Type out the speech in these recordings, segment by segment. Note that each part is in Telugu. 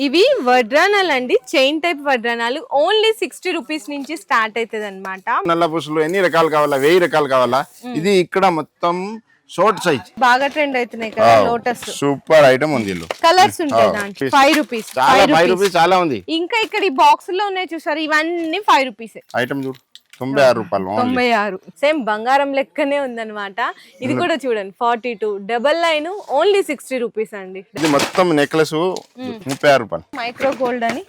ఇవి వడ్రానాలు అండి, చైన్ టైప్ వడ్రానాలు. ఓన్లీ 60 రూపీస్ నుంచి స్టార్ట్ అవుతుంది అనమాట. నల్ల పూసలు ఎన్ని రకాలు కావాలా? 1000 రకాలు కావాలా? ఇది ఇక్కడ మొత్తం షార్ట్ సైజ్ బాగా ట్రెండ్ అవుతున్నాయి కదా లోటస్. సూపర్ ఐటమ్ ఉంది. కలర్స్ ఉంటాయి దాంట్లో. 5 రూపీస్, 5 రూపీస్ చాలా ఉంది. ఇంకా ఇక్కడ ఈ బాక్స్ లో ఉన్నాయి చూసారు, ఇవన్నీ 5 రూపీస్ ఐటమ్ చూడు. 96 రూపాయలు. 96. సేమ్ బంగారం లెక్కనే ఉందన్నమాట. ఇది కూడా చూడండి 42 డబల్ లైన్ ఓన్లీ 60 రూపీస్ అండి. ఇది మొత్తం నెక్లెస్ 36 రూపాయలు. మైక్రో గోల్డ్ అని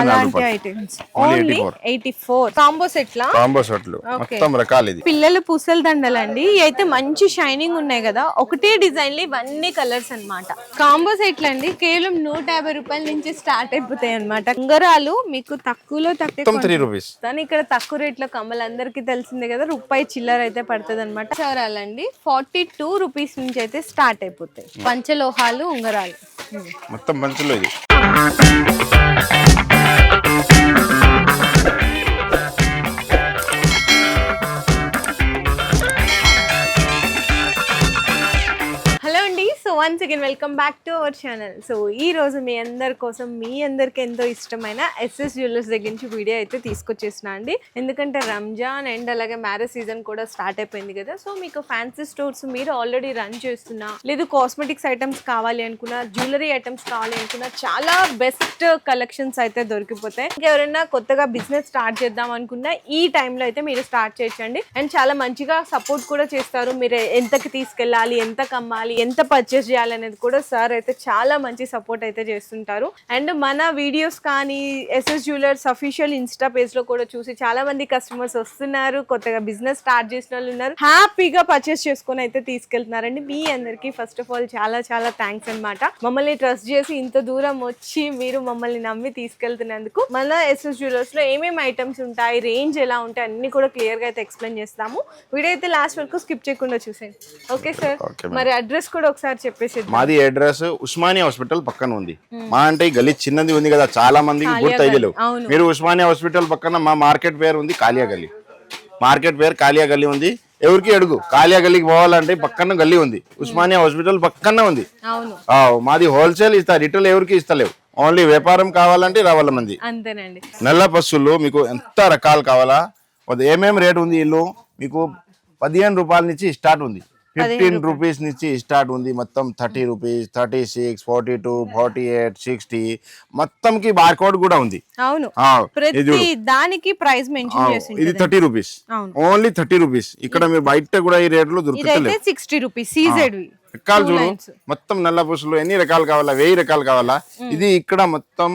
అలాంటి ఐటమ్స్ ఓన్లీ 84. కాంబో సెట్లా? కాంబో సెట్లు మొత్తం రకాలు. ఇది పిల్లలు పుసల దండలండి. ఇవి అయితే మంచి షైనింగ్ ఉన్నాయి కదా, ఒకటే డిజైన్ ఇవన్నీ కలర్స్ అన్నమాట. కాంబో సెట్లు అండి కేవలం 150 రూపాయల నుంచి స్టార్ట్ అయిపోతాయి అన్నమాట. ఉంగరాలు మీకు తక్కువలో తక్కువ 3 రూపీస్. కానీ ఇక్కడ తక్కువ రేట్ లో అందరికి తెలిసిందే కదా, రూపాయి చిల్లర అయితే పడుతుంది అనమాట. చవరాలండి 42 రూపీస్ నుంచి అయితే స్టార్ట్ అయిపోతాయి. పంచలోహాలు ఉంగరాలు మొత్తం పంచలో. ఇది once again welcome back to our channel. So ఈ రోజు మీ అందరి కోసం, మీ అందరికి ఎంతో ఇష్టమైన ఎస్ఎస్ జ్యువెలర్స్ దగ్గర నుంచి వీడియో అయితే తీసుకొచ్చేసిన అండి. ఎందుకంటే రంజాన్ అండ్ అలాగే మ్యారేజ్ సీజన్ కూడా స్టార్ట్ అయిపోయింది కదా. సో మీకు ఫ్యాన్సీ స్టోర్స్ మీరు ఆల్రెడీ రన్ చేస్తున్నా, లేదు కాస్మెటిక్స్ ఐటమ్స్ కావాలి అనుకున్నా, జ్యువెలరీ ఐటమ్స్ కావాలి అనుకున్నా, చాలా బెస్ట్ కలెక్షన్స్ అయితే దొరికిపోతాయి. ఇంకెవరైనా కొత్తగా బిజినెస్ స్టార్ట్ చేద్దాం అనుకున్నా ఈ టైంలో అయితే మీరు స్టార్ట్ చేయొచ్చండి. అండ్ చాలా మంచిగా సపోర్ట్ కూడా చేస్తారు. మీరు ఎంతకి తీసుకెళ్ళాలి, ఎంత కమ్మాలి, ఎంత పర్చేస్ చేయాలనేది కూడా సార్ అయితే చాలా మంచి సపోర్ట్ అయితే చేస్తుంటారు. అండ్ మన వీడియోస్ కానీ SS jewellers official insta page లో కూడా చూసి చాలా మంది కస్టమర్స్ వస్తున్నారు, కొత్తగా బిజినెస్ స్టార్ట్ చేసిన వాళ్ళు ఉన్నారు, హ్యాపీగా పర్చేస్ చేసుకొని అయితే తీసుకెళ్తున్నారండి. మీ అందరికి ఫస్ట్ ఆఫ్ ఆల్ చాలా చాలా థ్యాంక్స్ అన్నమాట. మమ్మల్ని ట్రస్ట్ చేసి ఇంత దూరం వచ్చి మీరు మమ్మల్ని నమ్మి తీసుకెళ్తున్నందుకు. మన ఎస్ఎస్ జ్యువెలర్స్ లో ఏమేమి ఐటమ్స్ ఉంటాయి, రేంజ్ ఎలా ఉంటాయి అన్ని కూడా క్లియర్ గా అయితే ఎక్స్ప్లెయిన్ చేస్తాము. వీడియో అయితే లాస్ట్ వరకు స్కిప్ చేయకుండా చూసేయండి. ఓకే సార్, మరి అడ్రస్ కూడా ఒకసారి చెప్పేసి. మాది అడ్రస్ ఉస్మానియా హాస్పిటల్ పక్కన ఉంది. మా అంటే గల్లీ చిన్నది ఉంది కదా, చాలా మందికి గుర్తు. మీరు ఉస్మానియా హాస్పిటల్ పక్కన మా మార్కెట్ పేరు ఉంది కాలియా గల్లీ. మార్కెట్ పేరు కాలియా గల్లీ ఉంది. ఎవరికి అడుగు, కాలియా గల్లీకి పోవాలంటే పక్కన గల్లీ ఉంది. ఉస్మానియా హాస్పిటల్ పక్కన ఉంది. మాది హోల్సేల్ ఇస్తా, రిటైల్ ఎవరికి ఇస్తలేవు. ఓన్లీ వ్యాపారం కావాలంటే రావాల మంది. అంతేనండి. నల్ల పసులు మీకు ఎంత రకాలు కావాలా, ఏమేమి రేట్ ఉంది. ఇల్లు మీకు 15 రూపాయల నుంచి స్టార్ట్ ఉంది, 15 రూపీస్ నుంచి స్టార్ట్ ఉంది. మొత్తం 30 రూపీస్, 36, 42, 48, 60 మొత్తంకి బార్ కోడ్ కూడా ఉంది. అవును, దానికి ప్రైస్ మెన్షన్ చేసి ఇది 30 రూపీస్, ఓన్లీ 30 రూపీస్. ఇక్కడ మీరు బయట కూడా ఈ రేట్ లో దొరుకుతలేదు. 60 రూపీస్ సీజెడ్ రకాలు చూడు. మొత్తం నల్ల పూసలు ఎన్ని రకాలు కావాలా? 1000 రకాలు కావాలా? ఇది ఇక్కడ మొత్తం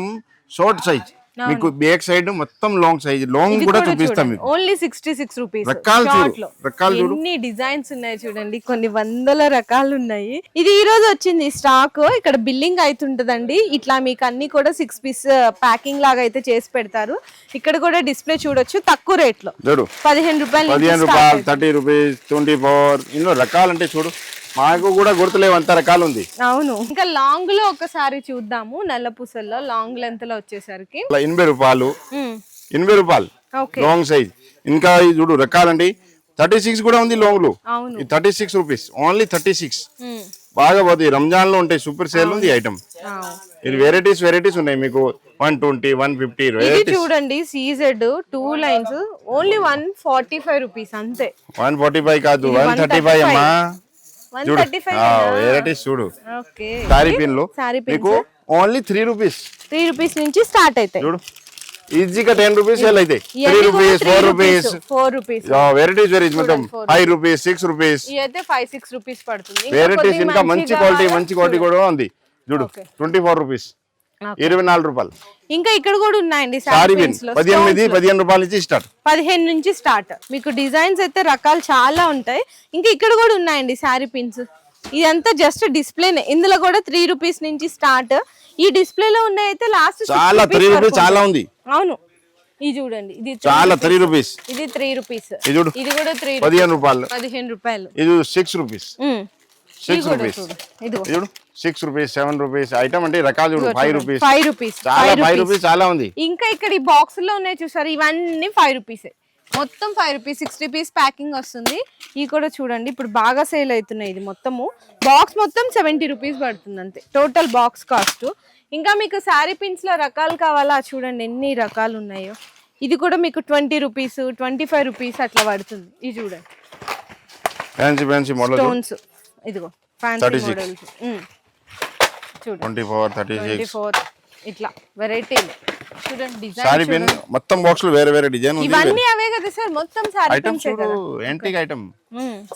షార్ట్ సైజ్, మీకు బ్యాక్ సైడ్ మొత్తం లాంగ్ సైజ్, లాంగ్ కూడా చూపిస్తాం మీకు. Only 66 rupees. రకాలు చూడు, ఎన్ని డిజైన్స్ ఉన్నాయి చూడండి, కొన్ని వందల రకాలు ఉన్నాయి. ఇది ఈ రోజు వచ్చింది స్టాక్. ఇక్కడ బిల్లింగ్ అవుతుంటదండి. ఇట్లా మీకు అన్ని కూడా 6 పీస్ ప్యాకింగ్ లాగా అయితే చేసి పెడతారు. ఇక్కడ కూడా డిస్ప్లే చూడొచ్చు తక్కువ రేట్ లో. 15 రూపాయలు, 30 రూపీస్, 24. ఇన్నో రకాలు అంటే చూడు, మాకు కూడా గుర్తులేవు, అంత రకాలు ఉంది. అవును, ఇంకా లాంగ్ లో ఒకసారి చూద్దాము. నల్ల పూసల్లో లాంగ్ లెంత్ లో వచ్చేసరికి 80 రూపాయలు, 80 రూపాయలు లాంగ్ సైజ్. ఇంకా ఇది చూడు రకాలండి, 36 కూడా ఉంది లాంగ్ లో. 36 రూపీస్, ఓన్లీ 36. బాగా పోతుంది. రంజాన్ లో ఉంటాయి, సూపర్ సేల్ ఉంది ఐటమ్. ఇది వెరైటీస్ ఉన్నాయి మీకు. 120, 150 చూడండి. సీజెడ్ 2 లైన్స్ ఓన్లీ 145 రూపీస్ అంతే. 145 కాదు, 135 అమ్మా. వెరైటీస్ చూడు. సారీ పిన్లు మీకు ఓన్లీ 3 రూపీస్. 3 రూపీస్ నుంచి స్టార్ట్ అవుతాయి చూడు. ఈజీగా 10 రూపీస్ సేల్ అయితే 3 రూపీస్, 4 రూపీస్. వెరైటీస్ మొత్తం 5 రూపీస్, 6 రూపీస్. ఇదైతే 5-6 రూపీస్ పడుతుంది. వెరైటీస్ ఇంకా మంచి క్వాలిటీ కూడా ఉంది చూడు. 24 రూపీస్, 24 రూపాయలు. ఇంకా ఇక్కడ కూడా ఉన్నాయండి 15 రూపాయల నుంచి స్టార్ట్. 15 నుంచి స్టార్ట్. మీకు డిజైన్స్ అయితే రకాలు చాలా ఉంటాయి. ఇంకా ఇక్కడ కూడా ఉన్నాయండి శారీ పిన్స్. ఇదంతా జస్ట్ డిస్ప్లేనే. ఇందులో కూడా 3 రూపీస్ నుంచి స్టార్ట్. ఈ డిస్ప్లేలో ఉన్నాయి అయితే లాస్ట్ చాలా 3 రూపీస్ చాలా ఉంది. అవును, ఇది చూడండి, ఇది చాలా 3 రూపీస్. ఇది 3 రూపీస్. ఇది చూడు, ఇది కూడా 15 రూపాయలు. 15 రూపాయలు. ఇది 6 రూపీస్. 6 రూపీస్. ఇది చూడు 6 రూపీస్, 7 రూపీస్. ఐటమ్ అంటే రకాలు చూడు. 5 రూపీస్, 5 రూపీస్, చాలా 5 రూపీస్ చాలా ఉంది. ఇంకా ఇక్కడ ఈ బాక్స్ లో ఉన్నాయి చూసారు, ఇవన్నీ 5 రూపీస్. మొత్తం 5 రూపీస్, 60 పీస్ ప్యాకింగ్ వస్తుంది. ఇవి కూడా చూడండి ఇప్పుడు బాగా సేల్ అవుతున్నాయి. ఇది మొత్తము బాక్స్ మొత్తం 70 రూపీస్ పడుతుంది అంతే టోటల్ బాక్స్ కాస్ట్. ఇంకా మీకు శారీ పిన్స్ లో రకాలు కావాలా చూడండి ఎన్ని రకాలు ఉన్నాయో. ఇది కూడా మీకు 20 రూపీస్ 25 రూపీస్ అట్లా పడుతుంది. ఇది చూడండి ఫ్యాన్సీ మోడల్ స్టోన్స్, ఇదిగో ఫ్యాన్సీ మోడల్స్ చూడండి 24 ఇట్లా వెరైటీలు చూడండి. సారీ డిజైన్ పిన్ మొత్తం బాక్స్ లో వేరే డిజైన్ ఉంది. ఇవన్నీ అవే కదా సార్, మొత్తం సారీ ఐటమ్స్ చూడు, యాంటిక్ ఐటమ్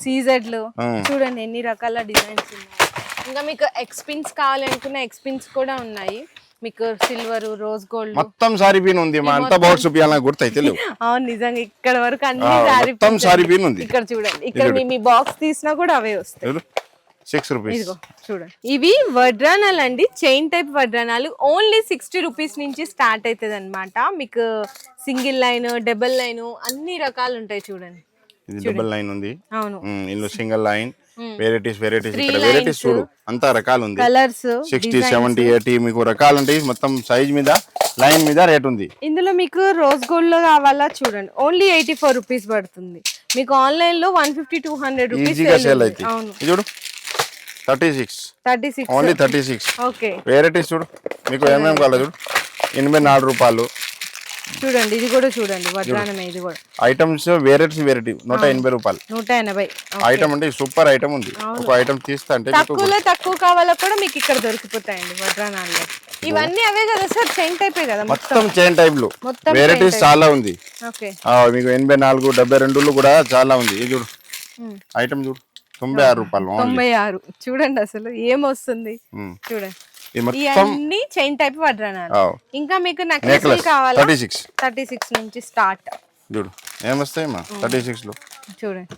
సీజెడ్లు చూడండి ఎన్ని రకాల డిజైన్స్ ఉన్నాయి. ఇంకా మీకు ఎక్స్పిన్స్ కావాలనుకున్న ఎక్స్పిన్స్ కూడా ఉన్నాయి. మీకు సిల్వర్, రోజ్ గోల్డ్ మొత్తం సారీ పిన్ ఉంది. మా అంతా బాక్స్ చూపించాలని గుర్తయితే లేవు. అవును నిజంగా ఇక్కడ వరకు అన్ని మొత్తం సారీ పిన్ ఉంది. ఇక్కడ చూడండి, ఇక్కడ మీ బాక్స్ తీసినా కూడా అవే వస్తాయి. 6 రూపీస్. ఇదిగో చూడండి, ఇవి వడ్రానాలు అండి, చైన్ టైప్ వడ్రానాలు. ఓన్లీ 60 రూపీస్ నుంచి స్టార్ట్ అవుతుంది అనమాట. మీకు సింగిల్ లైన్, డబుల్ లైన్ అన్ని రకాలు ఉంటాయి చూడండి. ఇది డబుల్ లైన్ ఉంది. అవును, ఇందులో సింగిల్ లైన్ వెరైటీస్ ఇక్కడ వెరైటీస్ చూడు అంతా రకాలు ఉంది. కలర్స్ 60, 70, 80 మీకు రకాలు ఉంటాయి. మొత్తం సైజ్ మీద లైన్ మీద రేట్ ఉంది. ఇందులో మీకు రోజ్ గోల్డ్ లో కావాలా చూడండి, ఓన్లీ 84 రూపీస్ పడుతుంది. మీకు ఆన్లైన్ లో 150-200 రూపీస్ ఈజీగా సేల్ అవుతాయి. ఇది చూడు 36 ఓన్లీ 36. ఓకే, వెరైటీస్ చూడు మీకు ఏమేమి కావాలి చూడు. 84 రూపాయలు చూడండి. ఇది కూడా చూడండి వడ్రానమే. ఇది కూడా ఐటమ్స్ వెరైటీ 180 రూపాయలు. 180 ఐటమ్ అంటే సూపర్ ఐటమ్ ఉంది. ఒక ఐటమ్ తీస్తా అంటే తక్కువ కావాలా కూడా మీకు ఇక్కడ దొరికిపోతాయండి వడ్రానాల్లో. ఇవన్నీ అవే కదా సార్, చైన్ టైపే కదా మొత్తం చైన్ టైప్ లో వెరైటీస్ చాలా ఉంది. ఓకే, మీకు 84, 72 కూడా చాలా ఉంది. ఇది చూడు ఐటమ్ చూడు 96 రూపాయలు. 96 చూడండి అసలు ఏమొస్తుంది చూడండి. ఇవన్నీ చైన్ టైప్ వడ్రానాలు. ఇంకా మీకు నెక్లెస్ కావాలా 36 నుంచి స్టార్ట్. చూడు ఏమొస్తాయి 36 లో చూడండి.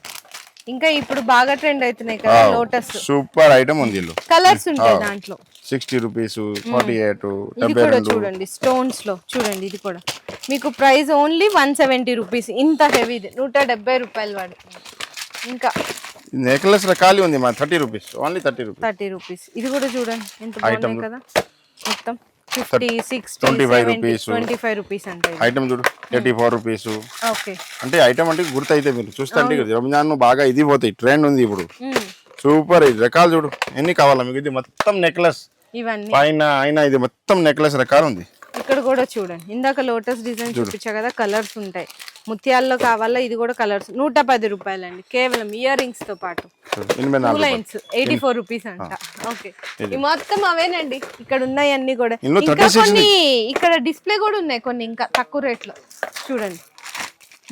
ఇంకా ఇప్పుడు బాగా ట్రెండ్ అవుతున్నాయి కదా లోటస్, సూపర్ ఐటమ్ ఉంది. కలర్స్ ఉంటాయి దాంట్లో. 60 రూపీస్, 48, ఇది కూడా చూడండి స్టోన్స్ లో చూడండి. ఇది కూడా మీకు ప్రైస్ ఓన్లీ 170 రూపీస్. ఇంత హెవీది 170 రూపాయలు పడుతుంది. ఇంకా నెక్లెస్ రకాలు ఉంది 30 రూపీస్, ఓన్లీ 30 రూపీస్. ఇది కూడా చూడండి ఎంత బాగుంది కదా, మొత్తం 50, 60, 25 రూపీస్ అంటే. ఐటమ్ చూడు 84 రూపీస్. ఓకే, అంటే ఐటమ్ అంటే గుర్తయితే మీరు చూస్తే అంటే రంజాన్ బాగా ఇది పోతాయి, ట్రెండ్ ఉంది ఇప్పుడు. సూపర్ ఇది రకాలు చూడు ఎన్ని కావాలా మీకు. ఇది మొత్తం నెక్లెస్ ఇవన్నీ పైన అయినా ఇది మొత్తం నెక్లెస్ రకాలు ఉంది. ఇక్కడ కూడా చూడండి, ఇందాక లోటస్ డిజైన్ చూపించా కదా, కలర్స్ ఉంటాయి. ముత్యాల్లో కావాలా, ఇది కూడా కలర్స్. 110 రూపాయలండి కేవలం ఇయర్ రింగ్స్ తో పాటు. 84 రూపీస్ అంట. ఓకే, ఈ మొత్తం అవేనండి ఇక్కడ ఉన్నాయి అన్ని కూడా. ఇంకా కొన్ని ఇక్కడ డిస్ప్లే కూడా ఉన్నాయి కొన్ని ఇంకా తక్కువ రేట్లో చూడండి.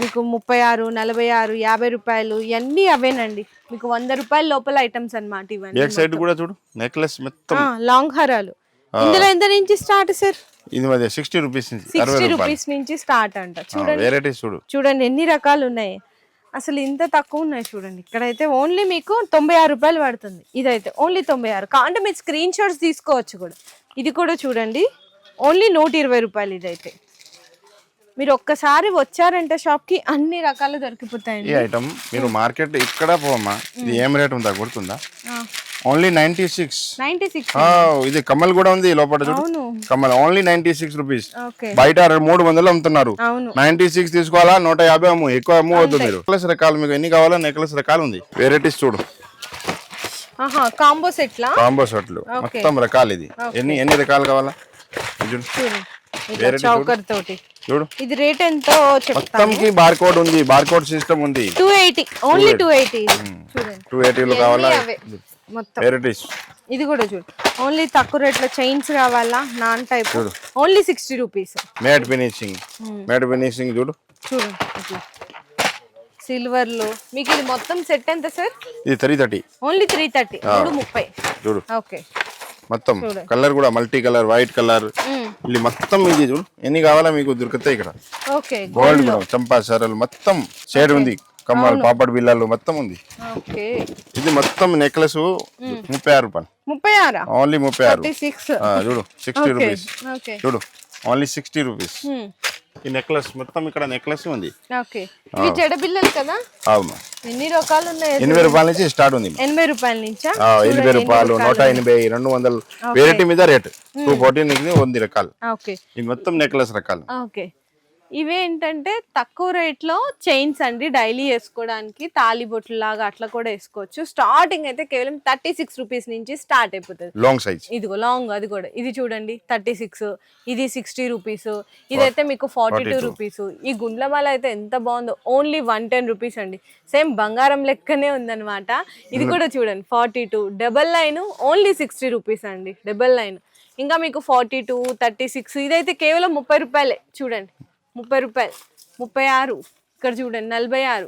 మీకు 36, 46, 50 రూపాయలు ఇవన్నీ అవేనండి. మీకు 100 రూపాయల లోపల ఐటమ్స్ అన్నమాట ఇవన్నీ. సైడ్ కూడా చూడు నెక్లెస్ మొత్తం లాంగ్ హారాలు. ఇందులో ఎంత నుంచి స్టార్ట్ సార్? ఇది 60 రూపీస్ నుంచి 60 రూపీస్ నుంచి స్టార్ట్ అంట. చూడండి వెరైటీస్ చూడండి ఎన్ని రకాలు ఉన్నాయి అసలు, ఇంత తక్కువ ఉన్నాయి చూడండి. ఇక్కడైతే ఓన్లీ మీకు 96 రూపాయలు పడుతుంది. ఇదైతే ఓన్లీ 96. అంటే మీరు స్క్రీన్ షాట్స్ తీసుకోవచ్చు కూడా. ఇది కూడా చూడండి ఓన్లీ 120 రూపాయలు. ఇదైతే మీరు ఒక్కసారి వచ్చారంటే షాప్ కి అన్ని రకాలు దొరికిపోతాయండి. ఈ ఐటమ్ మీరు మార్కెట్ ఇక్కడ పోమ్మా, ఇది ఏం రేట్ ఉందా గుర్తుందా? ఓన్లీ 96. ఇది కమ్మల్ కూడా ఉంది లోపల చూడు, కమ్మల్ ఓన్లీ 96 రూపీస్. బయట 300 అమ్ముతున్నారు. 96 తీసుకోవాలా, 150 అమ్ము, ఎక్కువ అమ్ము అవుతుంది. మీరు నెక్లెస్ రకాలు మీకు ఎన్ని కావాలా నెక్లెస్ రకాలు ఉంది. వెరైటీస్ చూడు కాంబో సెట్లు మొత్తం రకాలు. ఇది ఎన్ని రకాలు కావాలా చౌకర్ తోటి చూడు. ఇది రేట్ ఎంతో మొత్తం కి బార్ కోడ్ ఉంది, బార్ కోడ్ సిస్టమ్ ఉంది. 280 ఓన్లీ 280 చూడండి. 280 లో కావాలా మొత్తం వెరైటీస్. ఇది కూడా చూడు ఓన్లీ తక్కువ రేట్ లో చైన్స్ కావాలా non type only 60 rupees. Matte finishing చూడు చూడండి ఇట్లా సిల్వర్ లో. మీకు ఇది మొత్తం సెట్ ఎంత సార్? ఇది 330 ఓన్లీ 330 330 చూడు. ఓకే, మొత్తం కలర్ కూడా మల్టీ కలర్, వైట్ కలర్, ఇది మొత్తం ఇది చూడు ఎన్ని కావాలా మీకు దొరుకుతాయి ఇక్కడ. ఓకే, గోల్డ్ కూడా చంపా సరలు మొత్తం షేడ్ ఉంది, కమ్మలు పాపడ్ బిళ్ళలు మొత్తం ఉంది. ఓకే, ఇది మొత్తం నెక్లెస్ 36 రూపాయలు. 36 ఓన్లీ 36. చూడు 60 రూపీస్ చూడు ఓన్లీ 60 రూపీస్. ఈ నెక్లెస్ మొత్తం ఇక్కడ నెక్లెస్ ఉంది. ఓకే, ఇవి జడ బిళ్ళలు కదా. అవును, ఎన్ని రకాలు ఉన్నాయి? 80 రూపాయల నుంచి స్టార్ట్ ఉంది. 80 రూపాయల నుంచి 80 రూపాయలు, 180, 200 వెరైటీ మీద రేట్. 214 ఉంది రకాలు. ఓకే, ఇది మొత్తం నెక్లెస్ రకాలు. ఓకే, ఇవేంటంటే తక్కువ రేట్లో చైన్స్ అండి, డైలీ వేసుకోవడానికి తాళిబొట్లు లాగా అట్లా కూడా వేసుకోవచ్చు. స్టార్టింగ్ అయితే కేవలం 36 రూపీస్ నుంచి స్టార్ట్ అయిపోతుంది. లాంగ్ సైజ్ ఇదిగో లాంగ్, అది కూడా ఇది చూడండి 36, ఇది 60 రూపీస్, ఇదైతే మీకు 42 రూపీస్. ఈ గుండ్లమాల అయితే ఎంత బాగుందో, ఓన్లీ 110 రూపీస్ అండి. సేమ్ బంగారం లెక్కనే ఉందన్నమాట. ఇది కూడా చూడండి 42, డబల్ లైన్ ఓన్లీ 60 రూపీస్ అండి, డబల్ లైన్. ఇంకా మీకు 42, 36, ఇదైతే కేవలం 30 రూపాయలే. చూడండి 30 రూపాయలు, 36, ఇక్కడ చూడండి 46,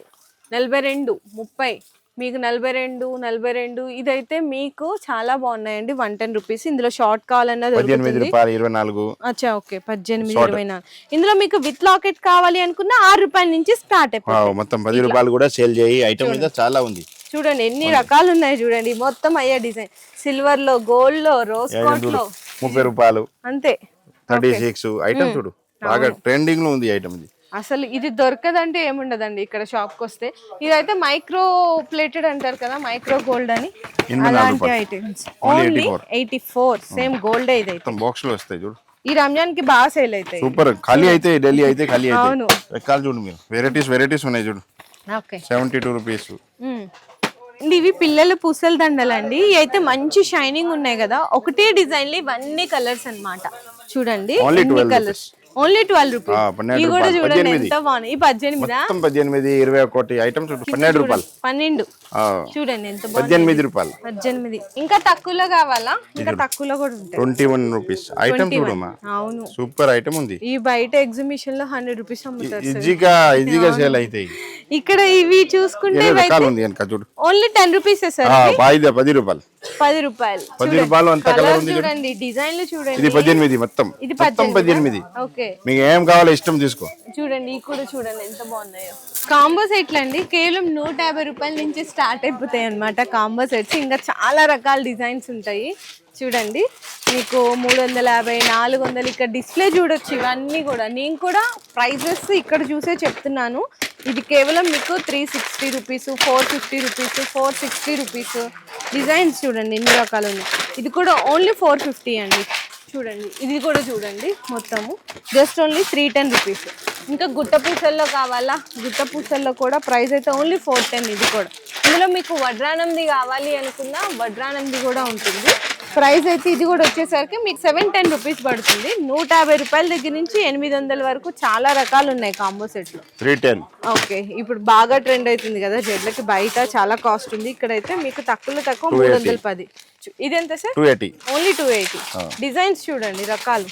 42, 30, మీకు 42, 42. ఇదైతే మీకు చాలా బాగున్నాయండి, 110 రూపీస్. ఇందులో షార్ట్ కావాలన్నా దొరుకుతుంది. 24. అచ్చా ఓకే, 18, 24. ఇందులో మీకు విత్ లాకెట్ కావాలి అనుకున్న 6 రూపాయల నుంచి స్టార్ట్ అయిపోతుంది. మొత్తం 10 రూపాయలు కూడా సేల్ చేయి ఐటమ్ మీద చాలా ఉంది. చూడండి ఎన్ని రకాలు ఉన్నాయి చూడండి, మొత్తం అయ్యే డిజైన్, సిల్వర్ లో, గోల్డ్ లో, రోజ్ గోల్డ్ లో. 30 రూపాయలు అంతే. 36 ఐటమ్ చూడు, బాగా ట్రెండింగ్ లో ఉంది ఐటమ్ ఇది. అసలు ఇది దొరకదంటే ఏముండదండి ఇక్కడ షాప్ కి వస్తే. ఇదైతే మైక్రో ప్లేటెడ్ అంటారు కదా, మైక్రో గోల్డ్ అని, అలాంటి ఐటమ్స్. Only 84, same gold. ఇదైతే బాక్స్ లో వస్తాయి చూడు, ఈ రంజాన్ కి బాగా సేల్ అవుతాయి. సూపర్. ఖాళీ అయితే ఢిల్లీ అయితే ఖాళీ అయితే. అవును, రకాలు చూడు మీరు, వెరైటీస్ ఉన్నాయి చూడు. Okay 72 rupees. ఇవి పిల్లల పూసల దండలండి. ఇవి అయితే మంచి షైనింగ్ ఉన్నాయి కదా, ఒకటే డిజైన్ లో ఇవన్నీ కలర్స్ అన్నమాట. చూడండి కలర్స్, ఓన్లీ 12 రూపీస్. ఇవి కూడా చూడండి ఎంత బాగున్నాయి. ఈ 18, 18, 21 ఐటమ్స్ 12 రూపాయలు. 12 చూడండి ఎంత బాగుంది. 18 రూపాయలు. 18. ఇంకా తక్కువలో కావాలా? ఇంకా తక్కువలో కూడా ఉంటాయి. 21 రూపీస్ ఐటమ్ చూడమ్మా. అవును, సూపర్ ఐటమ్ ఉంది. ఈ బయట ఎగ్జిబిషన్ లో 100 రూపీస్ అమ్ముతారు. ఈజీగా సేల్ అవుతాయి. ఇక్కడ ఇవి చూసుకుంటే ఓన్లీ 10 రూపీస్ సార్. 10 రూపాయలు. 10 రూపాయలు. 10 రూపాయలు అంత కలర్ ఉంది చూడండి, డిజైన్లు చూడండి. ఇది 18 మొత్తం. ఇది 18. ఓకే, మీకు ఏం కావాలో ఇష్టం తీసుకో. చూడండి ఈ కూడా చూడండి ఎంత బాగున్నాయో. కాంబో సెట్లు అండి, కేవలం 150 రూపాయల నుంచి స్టార్ట్ అయిపోతాయి అన్నమాట కాంబో సెట్స్. ఇంకా చాలా రకాల డిజైన్స్ ఉంటాయి. చూడండి మీకు 350, 400. ఇక్కడ డిస్ప్లే చూడొచ్చు ఇవన్నీ కూడా. నేను కూడా ప్రైజెస్ ఇక్కడ చూసే చెప్తున్నాను. ఇది కేవలం మీకు 360 రూపీస్, 450 రూపీస్, 460 రూపీస్. డిజైన్స్ చూడండి ఎన్ని రకాలు ఉన్నాయి. ఇది కూడా ఓన్లీ 450 అండి. చూడండి ఇది కూడా చూడండి, మొత్తము జస్ట్ ఓన్లీ 310 రూపీస్. ఇంకా గుట్ట పూసల్లో కావాలా? గుట్ట పూసల్లో కూడా ప్రైస్ అయితే ఓన్లీ 410. ఇది కూడా, ఇందులో మీకు వడ్రానంది కావాలి అనుకున్నా వడ్రానంది కూడా ఉంటుంది. ప్రైస్ అయితే ఇది కూడా వచ్చేసరికి మీకు 710 రూపీస్ పడుతుంది. 150 రూపాయల దగ్గర నుంచి 800 వరకు చాలా రకాలు ఉన్నాయి కాంబో సెట్లు. 310. ఓకే, ఇప్పుడు బాగా ట్రెండ్ అవుతుంది కదా జెడ్లకి, బయట చాలా కాస్ట్ ఉంది. ఇక్కడైతే మీకు తక్కువలో తక్కువ 310. ఇది ఎంత సార్? 280. ఓన్లీ 280. డిజైన్స్ చూడండి రకాలు.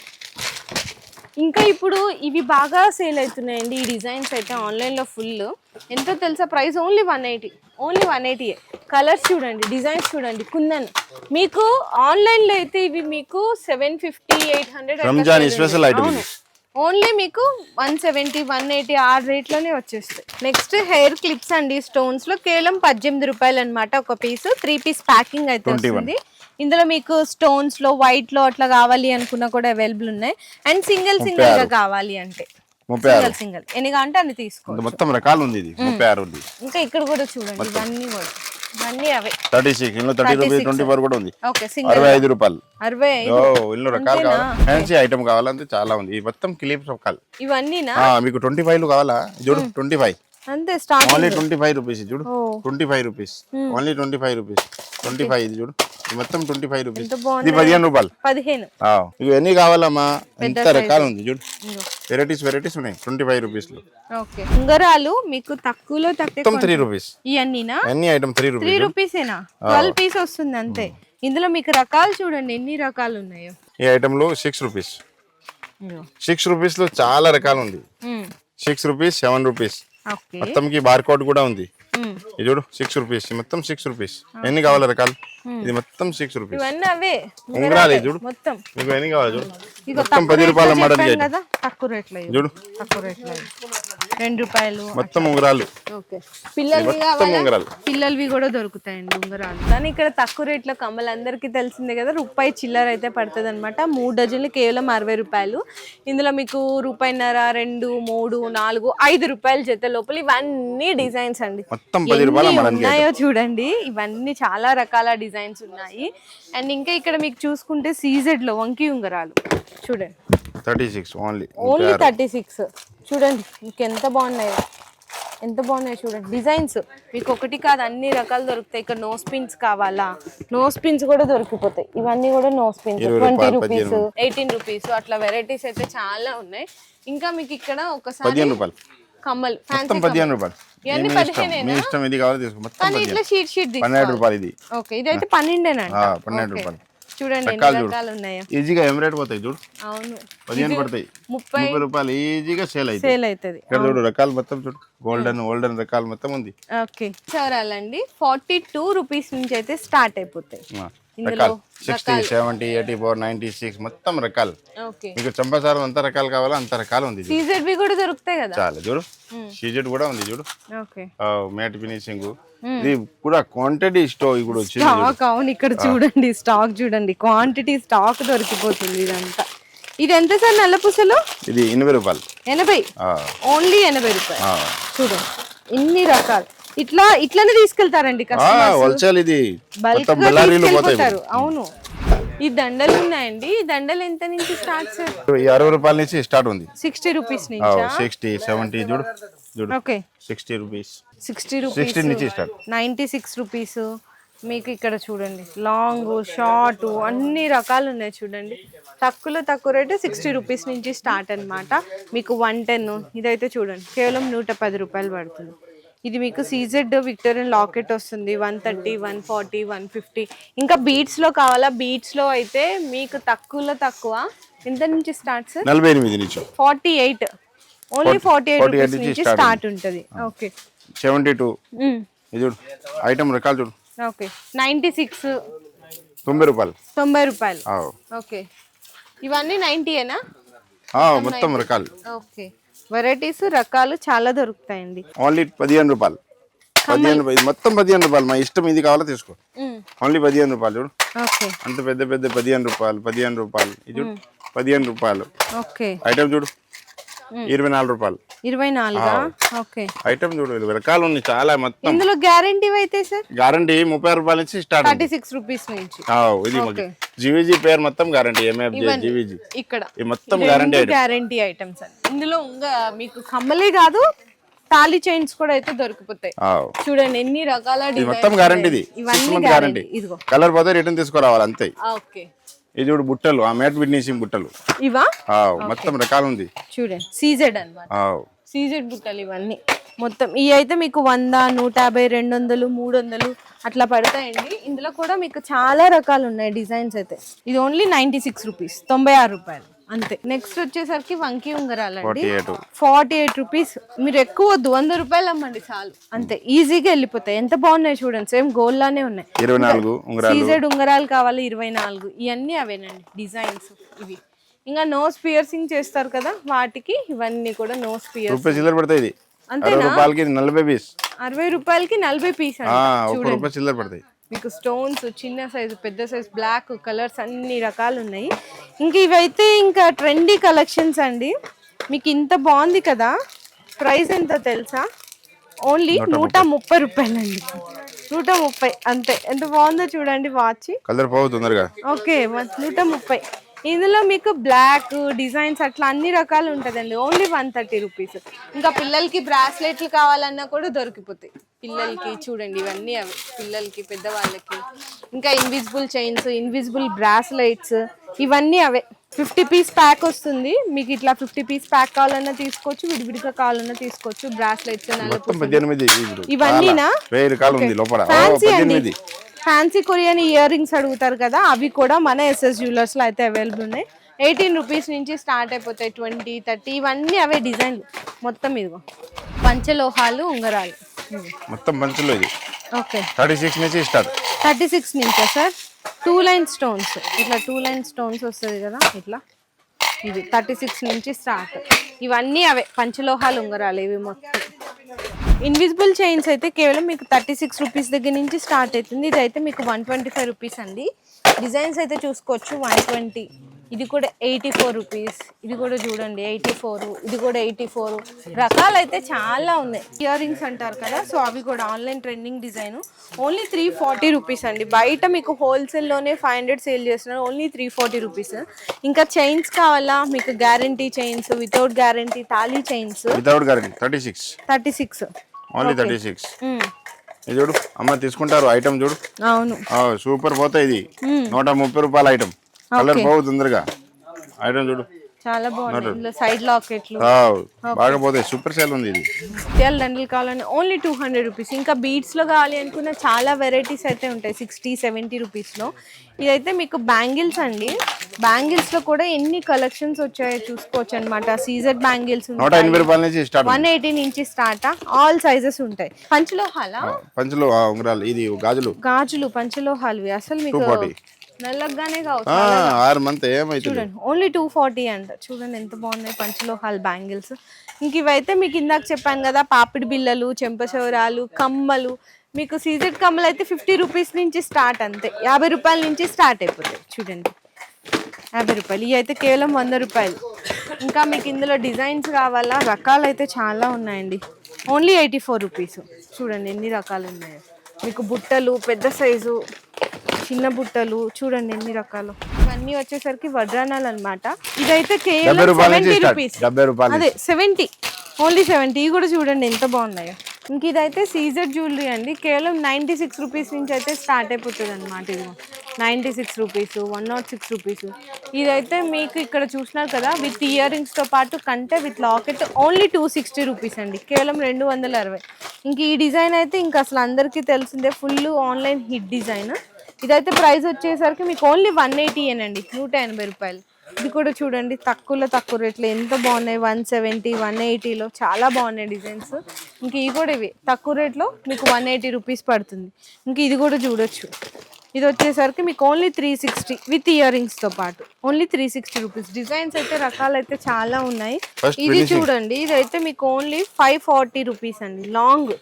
ఇంకా ఇప్పుడు ఇవి బాగా సేల్ అవుతున్నాయండి ఈ డిజైన్స్ అయితే ఆన్లైన్లో ఫుల్. ఎంతో తెలుసా ప్రైస్? ఓన్లీ 180. ఓన్లీ 180. కలర్స్ చూడండి, డిజైన్స్ చూడంండి. కుందన్ మీకు ఆన్లైన్లో అయితే ఇవి మీకు 750, 800. Ramzan special item. ఓన్లీ మీకు 170, 180 ఆ రేట్లోనే వచ్చేస్తాయి. నెక్స్ట్ హెయిర్ క్లిప్స్ అండి, స్టోన్స్ లో కేవలం 18 రూపాయలు అనమాట ఒక పీస్. 3 పీస్ ప్యాకింగ్ అయితే వస్తుంది. ఇందులో మీకు స్టోన్స్ లో, వైట్ లో అట్లా కావాలి అనుకున్నా కూడా అవైలబుల్ ఉన్నాయి. అండ్ సింగిల్ గా కావాలి అంటే సింగిల్ ఎన్ని కావాలంటే అన్ని తీసుకోండి. మొత్తం రకాలు ఉంది ఇది. 36. ఇంకా ఇక్కడ కూడా చూడండి ఇవన్నీ కూడా, ఇవన్నీ అవే 36. ఇందులో 30 రూపీస్, 24 కూడా ఉంది. ఓకే, సింగిల్ 65 రూపాయలు. 65. ఇల్లు రకాలు కావాలి, ఫ్యాన్సీ ఐటమ్ కావాలంటే చాలా ఉంది. మొత్తం క్లిప్స్ రకాలు ఇవన్నీనా? మీకు 25 కావాలా? చూడు 25 అంతే స్టార్ట్. Only 25 rupees. చూడు 25 రూపీస్. Only 25 rupees. 25. ఇది చూడు మొత్తం 25 రూపీస్. ఇది 15 రూపాయలు. 15. ఇవి ఎన్ని కావాలమ్మా? ఇంత రకాలు ఉంది చూడు. వెరైటీస్ ఉన్నాయి 25 రూపీస్ లో. ఓకే, ఉంగరాలు మీకు తక్కువలో తక్కువ 3 రూపీస్. ఇవన్నీనా? అన్ని ఐటమ్ 3 రూపీస్. 3 రూపీసేనా? 12 పీస్ వస్తుంది అంతే. ఇందులో మీకు రకాలు చూడండి ఎన్ని రకాలు ఉన్నాయో. ఈ ఐటమ్ లో 6 రూపీస్. 6 రూపీస్ లో చాలా రకాలు ఉంది. 6 రూపీస్, 7 రూపీస్. మొత్తంకి బార్ కోడ్ కూడా ఉంది. ఇది చూడు 6 రూపీస్. మొత్తం 6 రూపీస్. ఎన్ని కావాలి రకాలు? ఇది మొత్తం 6 రూపీస్. ఇవన్నీ అవే ఉంగరాలు. చూడు మొత్తం మీకు ఎన్ని కావాలి? చూడు మొత్తం 10 రూపాయల మోడల్ కదా, తక్కువ రేట్లో. చూడు తక్కువ రేట్లో 2 రూపాయలు మొత్తం ఉంగరాలు. ఓకే, పిల్లలవి కూడా దొరుకుతాయండి ఉంగరాలు. కానీ ఇక్కడ తక్కువ రేట్లో కమ్మలు అందరికీ తెలిసిందే కదా, రూపాయి చిల్లర అయితే పడుతుంది అనమాట. 3 డజన్లు కేవలం 60 రూపాయలు. ఇందులో మీకు రూపాయిన్నర, 2, 3, 4, 5 రూపాయల జత లోపల ఇవన్నీ డిజైన్స్ అండి. ఉన్నాయో చూడండి, ఇవన్నీ చాలా రకాల డిజైన్స్ ఉన్నాయి. అండ్ ఇంకా ఇక్కడ మీకు చూసుకుంటే సీజెడ్ లో వంకి ఉంగరాలు చూడండి. 36 ఓన్లీ. ఓన్లీ 36. చూడండి మీకు ఎంత బాగున్నాయో, ఎంత బాగున్నాయి చూడండి డిజైన్స్. మీకు ఒకటి కాదు అన్ని రకాలు దొరుకుతాయి. ఇక్కడ నోస్ పిన్స్ కావాలా, నోస్ పిన్స్ కూడా దొరికిపోతాయి. ఇవన్నీ కూడా నోస్ పిన్స్ 20 రూపీస్, 18 రూపీస్ అట్లా వెరైటీస్ అయితే చాలా ఉన్నాయి. ఇంకా మీకు ఇక్కడ ఒకసారి 15 రూపాయలు కమ్మలు మొత్తం 15 రూపాయలు. ఇవన్నీ 15 మీ ఇష్టం ఇది కావాలి తీసుకో. మొత్తం కానీ ఇట్లా షీట్ షీట్ 12 రూపాయలు ఇది. ఓకే ఇది అయితే 12 12 రూపాయలు. చూడండి ఎన్ని రకాలు ఉన్నాయో. ఈజీగా ఎంబ్రాయిడ్ పోతాయి చూడు. అవును 15 పడతాయి, 30 రూపాయలు ఈజీగా సేల్ అవుతుంది. ఇక్కడ చూడు రకాలు మొత్తం చూడు, గోల్డెన్ రకాలు మొత్తం ఉంది. ఓకే చవరాలండి 42 రూపీస్ నుంచి అయితే స్టార్ట్ అయిపోతాయి. రకాలు 60, 70, 84, 96 మొత్తం రకాలు. ఓకే మీకు చంపసారం ఎంత రకాలు కావాలో అంత రకాలు ఉంది. సీజెడ్ కూడా దొరుకుతాయి కదా. చాలా చూడు, సీజెడ్ కూడా ఉంది చూడు. ఓకే మ్యాట్ ఫినిషింగ్ ఇది కూడా క్వాంటిటీ స్టాక్ కూడా వచ్చింది. స్టాక్ అవును ఇక్కడ చూడండి, స్టాక్ చూడండి, క్వాంటిటీ స్టాక్ దొరికిపోతుంది ఇదంతా. ఇది ఎంత సార్ నల్ల పూసలు? ఇది 80 రూపాయలు. 80 ఓన్లీ 80 రూపాయలు. చూడండి ఇన్ని రకాలు. ఇట్లానే తీసుకెళ్తారండి హోల్సేల్. ఇది బల్క్ గా తీసుకెళ్ళిపోతారు. అవును ఈ దండలు ఉన్నాయండి. ఈ దండలు ఎంత నుంచి స్టార్ట్ సార్? 60 రూపాయల నుంచి స్టార్ట్ ఉంది. 60 రూపీస్ నుంచి 60, 70 చూడు చూడు. ఓకే 60 రూపీస్, 60 రూపీస్, 60 నుంచి స్టార్ట్. 96 రూపీస్. మీకు ఇక్కడ చూడండి లాంగ్ షార్ట్ అన్ని రకాలు ఉన్నాయి చూడండి. తక్కువ రేటు 60 రూపీస్ నుంచి స్టార్ట్ అన్నమాట. మీకు 110 ఇదైతే చూడండి కేవలం 110 రూపాయలు పడుతుంది. ఇది మీకు సీజెడ్ విక్టోరియన్ లాకెట్ వస్తుంది 130, 140, 150. ఇంకా బీట్స్ లో కావాలా? బీట్స్ లో అయితే మీకు తక్కువ ఎంత నుంచి స్టార్ట్ సార్? 48 నుంచి 48 ఓన్లీ 48 రూపీస్ నుంచి స్టార్ట్ ఉంటుంది. ఓకే 72 ఇది చూడు ఐటమ్ రకాలు చూడు. ఓకే 96 90 రూపాయలు. 90 రూపాయలు. ఓకే ఇవన్నీ 90ఏనా? మొత్తం రకాలు. ఓకే వెరైటీస్ రకాలు చాలా దొరుకుతాయండి. ఓన్లీ 15 రూపాయలు. 15 రూపాయలు మొత్తం 15 రూపాయలు. మా ఇష్టం ఇది కావాలో తీసుకో. ఓన్లీ 15 రూపాయలు చూడు. ఓకే అంత పెద్ద 15 రూపాయలు. 15 రూపాయలు ఇది చూడు 15 రూపాయలు. ఓకే ఐటమ్ చూడు 24 రూపాయలు. 24. ఓకే ఐటమ్ చూడు రకాలు ఉన్నాయి చాలా. మొత్తం ఇందులో గ్యారంటీ అయితే సార్? గ్యారంటీ 30 రూపాయల నుంచి స్టార్ట్. 36 రూపీస్ నుంచి. ఇది జీవీజీ పేరు మొత్తం గ్యారంటీ. ఎంఎఫ్జే జీవీజీ ఇక్కడ ఈ మొత్తం గ్యారంటీ ఐటమ్స్ అండి. ఇందులో మీకు కమ్మలే కాదు తాళి చైన్స్ కూడా అయితే దొరికిపోతాయి. చూడండి ఎన్ని రకాల డిజైన్స్. మొత్తం గ్యారంటీ. ఇవన్నీ గ్యారంటీ. ఇదిగో కలర్ పోతే రిటర్న్ తీసుకురావాలి అంతే. ఓకే ఇది చూడు బుట్టలు, మ్యాట్ ఫినిషింగ్ బుట్టలు. ఇవా మొత్తం రకాలు ఉంది చూడండి. సీజెడ్ అన్నమాట. సీజెడ్ బుట్టలు ఇవన్నీ మొత్తం. ఇవి అయితే మీకు 100, 150, 200, 300 అట్లా పడతాయండి. ఇందులో కూడా మీకు చాలా రకాలు ఉన్నాయి డిజైన్స్ అయితే. ఇది ఓన్లీ 96 రూపీస్, 96 రూపాయలు అంతే. నెక్స్ట్ వచ్చేసరికి వంకీ ఉంగరాలండి 48 రూపీస్. మీరు ఎక్కువ వద్దు 100 రూపాయలు అమ్మండి చాలు అంతే, ఈజీగా వెళ్ళిపోతాయి. ఎంత బాగున్నాయి చూడండి, సేమ్ గోల్డ్ లానే ఉన్నాయి. 24 సీజెడ్ ఉంగరాలు కావాలి 24. ఇవన్నీ అవేనండి డిజైన్స్ ఇవి. ఇంకా నోస్ పియర్సింగ్ చేస్తారు కదా వాటికి ఇవన్నీ కూడా నోస్ పియర్సింగ్. చిల్లర పడతాయి. ఇది అంతేనా? 60 రూపాయలకి 40 పీస్. 60 రూపాయలకి 40 పీస్ అండి. 1 రూపాయి చిల్లర పడతాయి. మీకు స్టోన్స్ చిన్న సైజు, పెద్ద సైజు, బ్లాక్ కలర్స్ అన్ని రకాలు ఉన్నాయి. ఇంకా ఇవైతే ఇంకా ట్రెండీ కలెక్షన్స్ అండి. మీకు ఇంత బాగుంది కదా, ప్రైస్ ఎంత తెలుసా? ఓన్లీ 130 రూపాయలు అండి. 130 అంతే. ఎంత బాగుందో చూడండి వాచ్. కలర్ పోవు తొందరగా. ఓకే 130. ఇందులో మీకు బ్లాక్ డిజైన్స్ అట్లా అన్ని రకాలు ఉంటుందండి. Only 130 rupees. ఇంకా పిల్లలకి బ్రాస్లెట్లు కావాలన్నా కూడా దొరికిపోతాయి. పిల్లలకి చూడండి ఇవన్నీ అవి, పిల్లలకి పెద్దవాళ్ళకి. ఇంకా ఇన్విజిబుల్ చైన్స్, ఇన్విజిబుల్ బ్రాస్లెట్స్ ఇవన్నీ అవే. 50 పీస్ ప్యాక్ వస్తుంది మీకు. ఇట్లా 50 పీస్ ప్యాక్ కావాలన్నా తీసుకోవచ్చు, విడివిడిగా కావాలన్నా తీసుకోవచ్చు. బ్రాస్లెట్స్ ఇవన్నీనా? ఫ్యాన్సీ అండి, ఫ్యాన్సీ కొరియన్ ఇయర్ రింగ్స్ అడుగుతారు కదా, అవి కూడా మన ఎస్ఎస్ జ్యువెలర్స్ లో అయితే అవైలబుల్ ఉన్నాయి. 18 రూపీస్ నుంచి స్టార్ట్ అయిపోతాయి. 20, 30 ఇవన్నీ అవే డిజైన్లు మొత్తం. ఇదిగో పంచలోహాలు ఉంగరాలు మొత్తం పంచలో. ఇది ఓకే 36 నుంచి స్టార్ట్. 36 నుంచా సార్? 2 లైన్ స్టోన్స్, ఇట్లా 2 లైన్ స్టోన్స్ వస్తుంది కదా ఇట్లా. ఇది 36 నుంచి స్టార్ట్. ఇవన్నీ అవే పంచలోహాలు ఉంగరాలు ఇవి మొత్తం. ఇన్విజిబుల్ చైన్స్ అయితే కేవలం మీకు 36 రూపీస్ దగ్గర నుంచి స్టార్ట్ అవుతుంది. ఇది అయితే మీకు 125 రూపీస్ అండి. డిజైన్స్ అయితే చూసుకోవచ్చు 120, ఇది కూడా 84 రూపీస్. ఇది కూడా చూడండి 84, ఇది కూడా 84. రకాలు అయితే చాలా ఉన్నాయి. ఇయర్ రింగ్స్ అంటారు కదా, సో అవి కూడా online trending design. Only 340 rupees అండి. బయట మీకు హోల్సేల్లోనే 500 సేల్ చేస్తున్నారు, ఓన్లీ 340 రూపీస్. ఇంకా చైన్స్ కావాలా మీకు, guarantee chains, without guarantee thali chains. Without guarantee 36 only 36. ఇది చూడు అమ్మ తీసుకుంటారు ఐటమ్ చూడు. అవును సూపర్ పోతాయి. ఇది 130 రూపాయల ఐటమ్. కలర్ పోవు తొందరగా. ఐటమ్ చూడు చాలా బాగుంది. సైడ్ లాకెట్లు బాగా పోతాయి. సూపర్ సేల్ ఉంది. ఇది ముత్యాల దండలు కావాలని ఓన్లీ 200 రూపీస్. ఇంకా బీడ్స్ లో కావాలి అనుకున్న చాలా వెరైటీస్ అయితే ఉంటాయి 60-70 రూపీస్ లో. ఇదైతే మీకు బ్యాంగిల్స్ అండి. బ్యాంగిల్స్ లో కూడా ఎన్ని కలెక్షన్స్ వచ్చాయో చూసుకోవచ్చు అనమాట. సీజెడ్ బ్యాంగిల్స్ 180 రూపాయల నుంచి స్టార్ట్, 180 నుంచి స్టార్ట్. ఆల్ సైజెస్ ఉంటాయి. పంచలోహాల పంచలో ఉంగరాలు, ఇది గాజులు పంచలోహాలు అసలు మీకు నల్లగానే కావచ్చు. 6 మంత్ ఏమైతే చూడండి ఓన్లీ 240 అంట. చూడండి ఎంత బాగున్నాయి పంచలోహాల్ బ్యాంగిల్స్. ఇంక ఇవైతే మీకు ఇందాక చెప్పాను కదా, పాపిడి బిళ్ళలు, చెంపశౌరాలు, కమ్మలు. మీకు సీజెడ్ కమ్మలు అయితే 50 రూపీస్ నుంచి స్టార్ట్, అంతే 50 రూపాయల నుంచి స్టార్ట్ అయిపోతాయి. చూడండి 50 రూపాయలు. ఇవి అయితే కేవలం 100 రూపాయలు. ఇంకా మీకు ఇందులో డిజైన్స్ కావాలా, రకాలు అయితే చాలా ఉన్నాయండి. Only 84 rupees. చూడండి ఎన్ని రకాలు ఉన్నాయో. మీకు బుట్టలు, పెద్ద సైజు, చిన్న బుట్టలు, చూడండి ఎన్ని రకాలు. ఇవన్నీ వచ్చేసరికి వడ్రానాలు అనమాట. ఇదైతే కేవలం 70 రూపీస్. అదే 70, ఓన్లీ 70. ఇవి కూడా చూడండి ఎంత బాగున్నాయో. ఇంక ఇదైతే సీజెడ్ జ్యువెలరీ అండి. కేవలం 96 రూపీస్ నుంచి అయితే స్టార్ట్ అయిపోతుంది అనమాట. ఇది 96 రూపీస్, 106 రూపీస్. ఇదైతే మీకు ఇక్కడ చూసినారు కదా, విత్ ఇయర్ రింగ్స్తో పాటు కంటే విత్ లాకెట్ ఓన్లీ 260 రూపీస్ అండి. కేవలం 260. ఇంక ఈ డిజైన్ అయితే ఇంకా అసలు అందరికీ తెలిసిందే, ఫుల్ ఆన్లైన్ హిట్ డిజైన్. ఇదైతే ప్రైస్ వచ్చేసరికి మీకు ఓన్లీ 180 అండి, 180 రూపాయలు. ఇది కూడా చూడండి తక్కువ రేట్లో ఎంత బాగున్నాయి. 170, 180లో చాలా బాగున్నాయి డిజైన్స్. ఇంక ఇవి కూడా ఇవి తక్కువ రేట్లో మీకు 180 రూపీస్ పడుతుంది. ఇంక ఇది కూడా చూడొచ్చు. ఇది వచ్చేసరికి మీకు ఓన్లీ 360 విత్ ఇయర్ రింగ్స్తో పాటు, ఓన్లీ 360 రూపీస్. డిజైన్స్ అయితే రకాలు అయితే చాలా ఉన్నాయి. ఇది చూడండి, ఇదైతే మీకు ఓన్లీ 540 రూపీస్ అండి. లాంగ్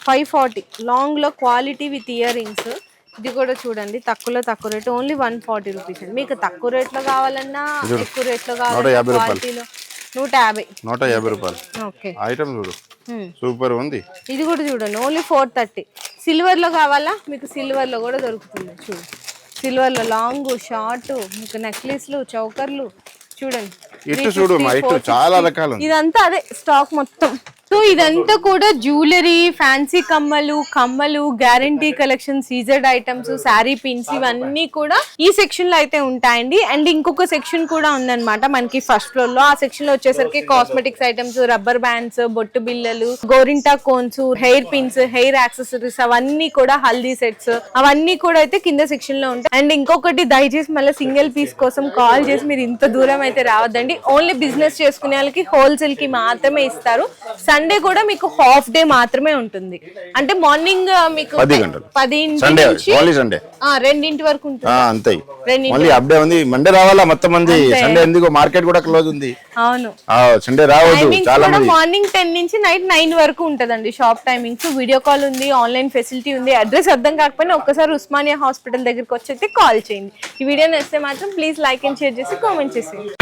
540, లాంగ్లో క్వాలిటీ విత్ ఇయర్ రింగ్స్. ఇది కూడా చూడండి తక్కువ రేట్, ఓన్లీ 140 రూపీస్ అండి. మీకు తక్కువ రేట్లో కావాలన్నా, ఎక్కువ రేట్లో కావాలన్నా, క్వాలిటీలో 150 రూపాయలు. ఓకే ఐటమ్ చూడు సూపర్ ఉంది. ఇది కూడా చూడండి ఓన్లీ 430. సిల్వర్ లో కావాలా మీకు, సిల్వర్ లో కూడా దొరుకుతుంది. చూడు సిల్వర్ లో లాంగ్, షార్ట్, మీకు నెక్లెస్లు, చౌకర్లు చూడండి. చాలా రకాలు. ఇదంతా అదే స్టాక్ మొత్తం. సో ఇదంతా కూడా జ్యువెలరీ, ఫ్యాన్సీ కమ్మలు, guarantee collection, CZ items, sari pins, ఇవన్నీ కూడా ఈ సెక్షన్ లో అయితే ఉంటాయండి. అండ్ ఇంకొక సెక్షన్ కూడా ఉందన్నమాట మనకి ఫస్ట్ ఫ్లోర్ లో. ఆ సెక్షన్ లో వచ్చేసరికి కాస్మెటిక్స్ ఐటమ్స్, రబ్బర్ బ్యాండ్స్, బొట్టు బిల్లలు, గోరింటా cones, hair pins, hair accessories, అవన్నీ కూడా హల్దీ సెట్స్, అవన్నీ కూడా అయితే కింద సెక్షన్ లో ఉంటాయి. అండ్ ఇంకొకటి, దయచేసి మళ్ళీ సింగిల్ పీస్ కోసం కాల్ చేసి మీరు ఇంత దూరం అయితే రావద్దండి. ఓన్లీ బిజినెస్ చేసుకునే వాళ్ళకి హోల్సేల్ కి మాత్రమే ఇస్తారు. సండే కూడా మీకు హాఫ్ డే మాత్రమే ఉంటుంది. అంటే మార్నింగ్ మీకు 10 వరకు ఉంటుంది. అంతే, అప్డే ఉంది. మండే రావాలా మొత్తం మంది. సండే ఎందుకు మార్కెట్ కూడా క్లోజ్ ఉంది. అవును, సండే రావచ్చు. చాలా మంది మార్నింగ్ 10 నుంచి నైట్ 9 వరకు ఉంటదండి షాప్ టైమింగ్స్. వీడియో కాల్ ఉంది, ఆన్లైన్ ఫెసిలిటీ ఉంది. అడ్రస్ అర్థం కాకపోయినా ఒక్కసారి ఉస్మానియా హాస్పిటల్ దగ్గరికి వచ్చి కాల్ చేయండి. ఈ వీడియో నచ్చితే మాత్రం ప్లీజ్ లైక్ అండ్ షేర్ చేసి కామెంట్ చేసేయండి.